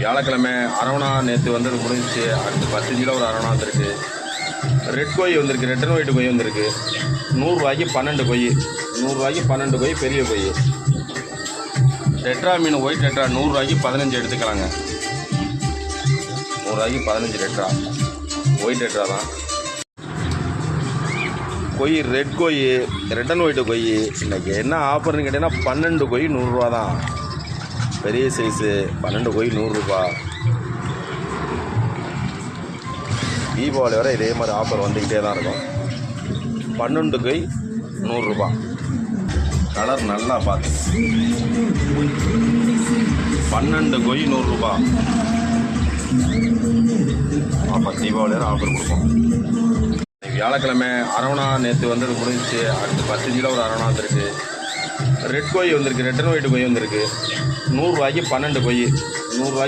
வியாழக்கிழமை அரவணா நேற்று வந்தது முடிஞ்சிச்சு. அடுத்து 10 கிலோ ஒரு அரவணா வந்திருக்கு. ரெட் கொய் வந்திருக்கு, ரெட் அண்ட் ஒயிட் கொய் வந்திருக்கு. 100 ரூபாய்க்கு 12 கொய், 100 ரூபாய்க்கு 12 கொய் பெரிய கொய். டெட்ரா மீன் ஒயிட் டெட்ரா 100 ரூபாய்க்கு 15 எடுத்துக்கலாங்க. 100 ரூபாய்க்கு 15 டெட்ரா ஒயிட் டெட்ரா தான். கொய் ரெட் கொய், ரெட் அண்ட் ஒயிட்டு கொய் இன்றைக்கி என்ன ஆஃபர்னு கேட்டிங்கன்னா 12 கொய் 100 ரூபா தான். பெரிய சைஸு 12 கொய் 100 ரூபா. தீபாவளி வரை இதே மாதிரி ஆஃபர் வந்துக்கிட்டே தான் இருக்கும். 12 கொய் 100 ரூபா. கலர் நல்லா பார்த்து 12 கொய் 100 ரூபா ஆஃபர். தீபாவளி வரை ஆஃபர் கொடுப்போம். வியாழக்கிழமை அரவணா நேற்று வந்தது முடிஞ்சிச்சு. அடுத்து 10 கிலோ ஒரு அரவணா வந்திருக்கு. ரெட் கொய் வந்திருக்கு, ரெட் அண்ட் ஒயிட் கொய் வந்திருக்கு. 100 ரூபாய்க்கு 12 கொய், 100 ரூபாய்க்கு